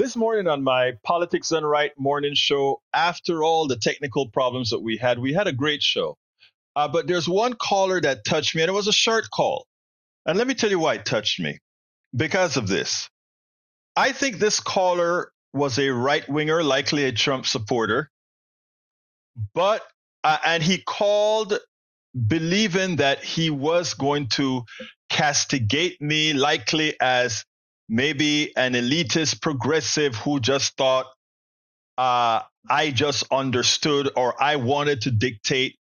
This morning on my Politics Done Right morning show, after all the technical problems that we had a great show. But there's one caller that touched me, and it was a short call. And let me tell you why it touched me. Because of this. I think this caller was a right winger, likely a Trump supporter, but and he called believing that he was going to castigate me, likely as maybe an elitist progressive who just thought I just understood or I wanted to dictate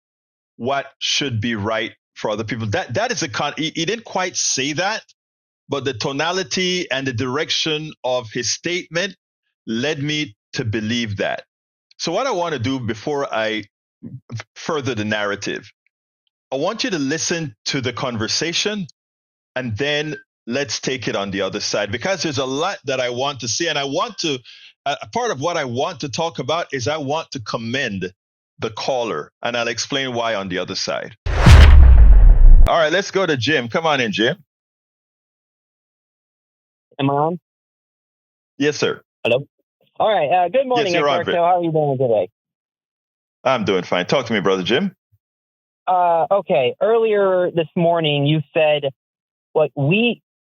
what should be right for other people. That is he didn't quite say that, but the tonality and the direction of his statement led me to believe that. So what I want to do before I further the narrative, I want you to listen to the conversation and then let's take it on the other side, because there's a lot that I want to see. And I want to, part of what I want to talk about is I want to commend the caller, and I'll explain why on the other side. All right, let's go to Jim. Come on in, Jim. Am I on? Yes, sir. Hello? All right. Good morning, Egberto. How are you doing today? I'm doing fine. Talk to me, brother Jim. Okay. Earlier this morning, you said,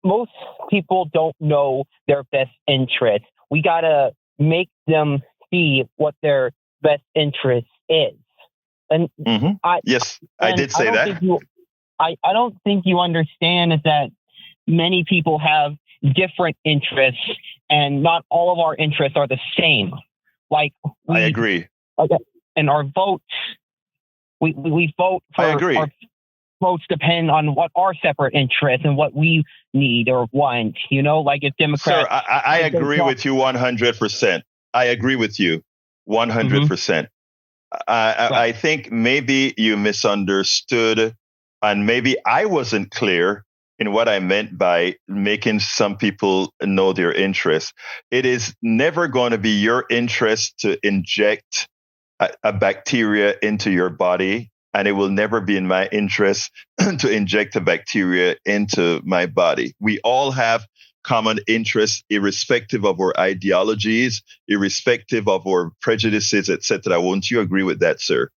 most people don't know their best interest. We got to make them see what their best interest is. And yes, I did say that. I don't think you understand is that many people have different interests, and not all of our interests are the same. I agree. And our votes, we vote for. I agree. Our votes depend on what our separate interests and what we need or want. Like if Democrats. Sir, I agree with you 100%. I agree with you 100%. I think maybe you misunderstood, and maybe I wasn't clear in what I meant by making some people know their interests. It is never going to be your interest to inject a bacteria into your body, and it will never be in my interest to inject a bacteria into my body. We all have common interests, irrespective of our ideologies, irrespective of our prejudices, etc. Won't you agree with that, sir?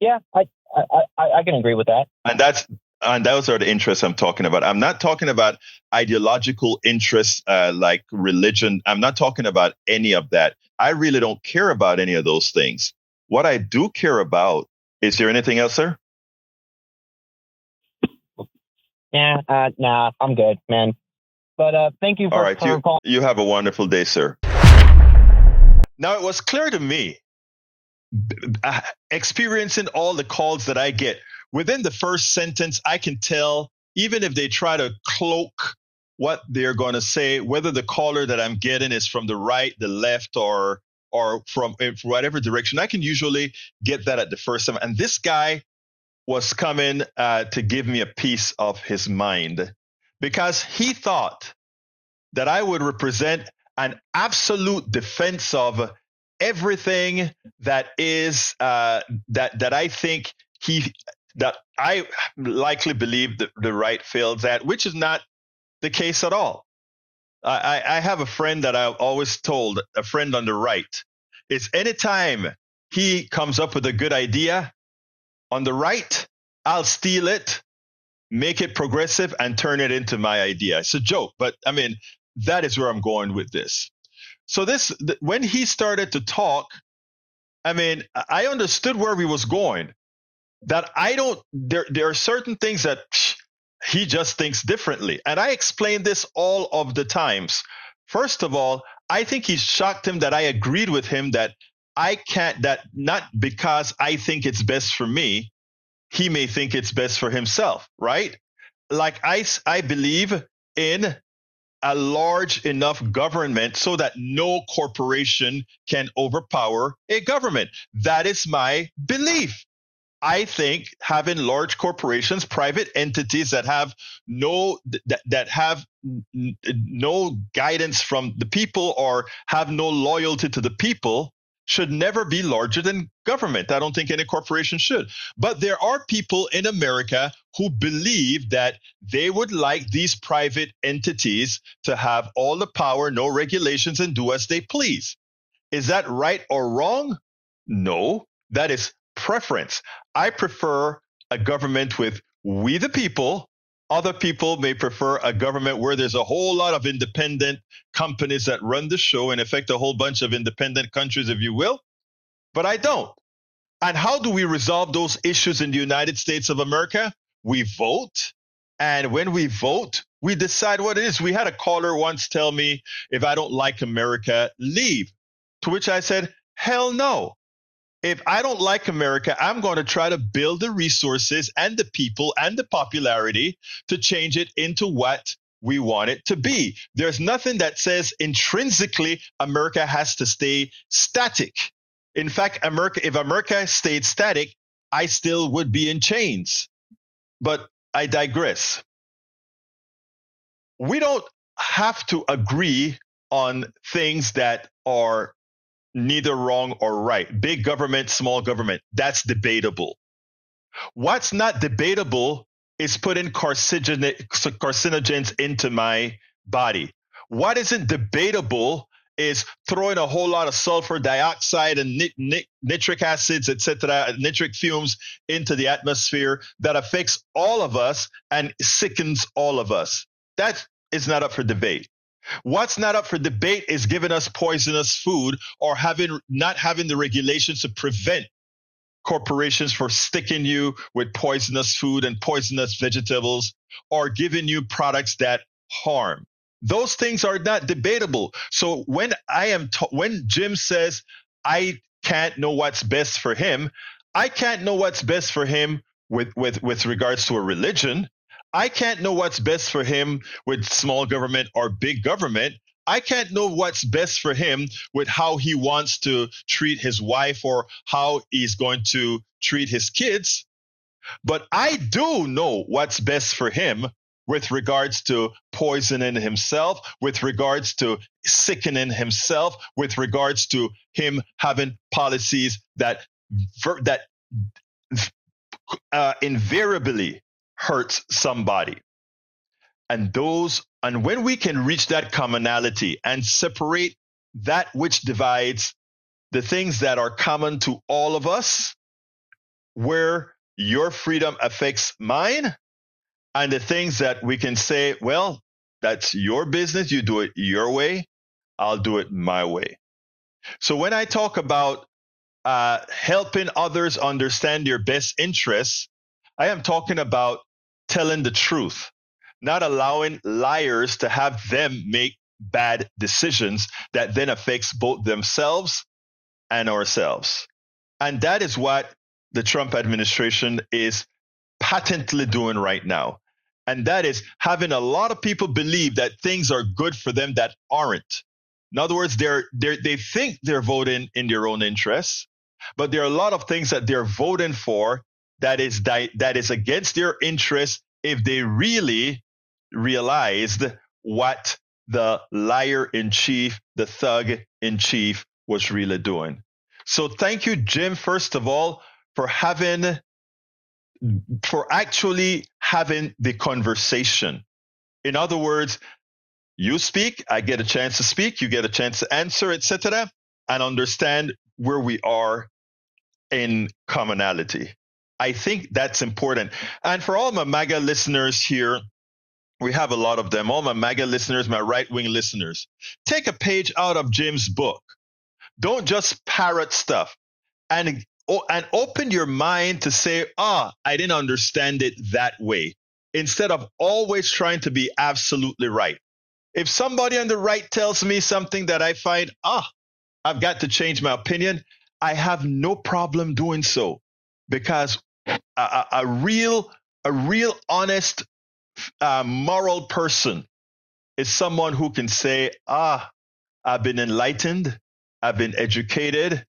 Yeah, I can agree with that. And those are the interests I'm talking about. I'm not talking about ideological interests like religion. I'm not talking about any of that. I really don't care about any of those things. What I do care about, is there anything else, sir? Yeah, nah, I'm good, man. But thank you for calling. You have a wonderful day, sir. Now, it was clear to me, experiencing all the calls that I get, within the first sentence, I can tell, even if they try to cloak what they're going to say, whether the caller that I'm getting is from the right, the left, or from whatever direction, I can usually get that at the first time. And this guy was coming to give me a piece of his mind, because he thought that I would represent an absolute defense of everything that is that I think that I likely believe the right fails at, which is not the case at all. I have a friend that I've always told, a friend on the right, is anytime he comes up with a good idea on the right, I'll steal it, make it progressive, and turn it into my idea. It's a joke, but I mean, that is where I'm going with this. So when he started to talk, I mean, I understood where he was going. That there are certain things that he just thinks differently. And I explain this all of the times. First of all, I think he shocked him that I agreed with him that that not because I think it's best for me, he may think it's best for himself, right? Like I believe in a large enough government so that no corporation can overpower a government. That is my belief. I think having large corporations, private entities that have no guidance from the people or have no loyalty to the people should never be larger than government. I don't think any corporation should. But there are people in America who believe that they would like these private entities to have all the power, no regulations, and do as they please. Is that right or wrong? No, that is preference. I prefer a government with we the people. Other people may prefer a government where there's a whole lot of independent companies that run the show, in effect, a whole bunch of independent countries, if you will. But I don't. And how do we resolve those issues in the United States of America? We vote. And when we vote, we decide what it is. We had a caller once tell me, if I don't like America, leave. To which I said, hell no. If I don't like America, I'm going to try to build the resources and the people and the popularity to change it into what we want it to be. There's nothing that says intrinsically America has to stay static. In fact, if America stayed static, I still would be in chains. But I digress. We don't have to agree on things that are neither wrong or right. Big government, small government, that's debatable. What's not debatable is putting carcinogens into my body. What isn't debatable is throwing a whole lot of sulfur dioxide and nitric acids, etc., nitric fumes into the atmosphere that affects all of us and sickens all of us. That is not up for debate. What's not up for debate is giving us poisonous food or not having the regulations to prevent corporations from sticking you with poisonous food and poisonous vegetables or giving you products that harm. Those things are not debatable. So when when Jim says I can't know what's best for him, I can't know what's best for him with regards to a religion. I can't know what's best for him with small government or big government. I can't know what's best for him with how he wants to treat his wife or how he's going to treat his kids. But I do know what's best for him with regards to poisoning himself, with regards to sickening himself, with regards to him having policies that invariably hurts somebody. And when we can reach that commonality and separate that which divides the things that are common to all of us, where your freedom affects mine, and the things that we can say, well, that's your business, you do it your way, I'll do it my way. So when I talk about helping others understand your best interests, I am talking about telling the truth, not allowing liars to have them make bad decisions that then affects both themselves and ourselves. And that is what the Trump administration is patently doing right now. And that is having a lot of people believe that things are good for them that aren't. In other words, they think they're voting in their own interests, but there are a lot of things that they're voting for that is against their interests if they really realized what the liar in chief, the thug in chief was really doing. So thank you, Jim, first of all, for actually having the conversation. In other words, you speak, I get a chance to speak, you get a chance to answer, etc., and understand where we are in commonality. I think that's important. And for all my MAGA listeners here, we have a lot of them, all my MAGA listeners, my right-wing listeners, take a page out of Jim's book. Don't just parrot stuff and open your mind to say, I didn't understand it that way, instead of always trying to be absolutely right. If somebody on the right tells me something that I find, I've got to change my opinion, I have no problem doing so, because a real honest, moral person is someone who can say, I've been enlightened, I've been educated,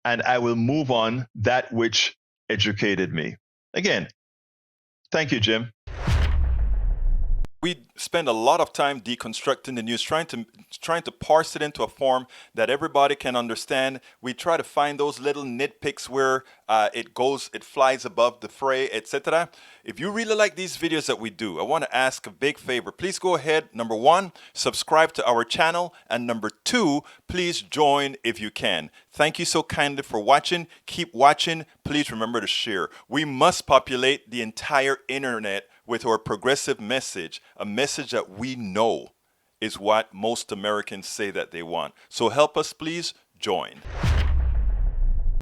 and I will move on that which educated me. Again, thank you, Jim. We spend a lot of time deconstructing the news, trying to parse it into a form that everybody can understand. We try to find those little nitpicks where it flies above the fray, etc. If you really like these videos that we do, I want to ask a big favor. Please go ahead. Number one, subscribe to our channel, and number two, please join if you can. Thank you so kindly for watching. Keep watching. Please remember to share. We must populate the entire internet with our progressive message, a message that we know is what most Americans say that they want. So help us, please join.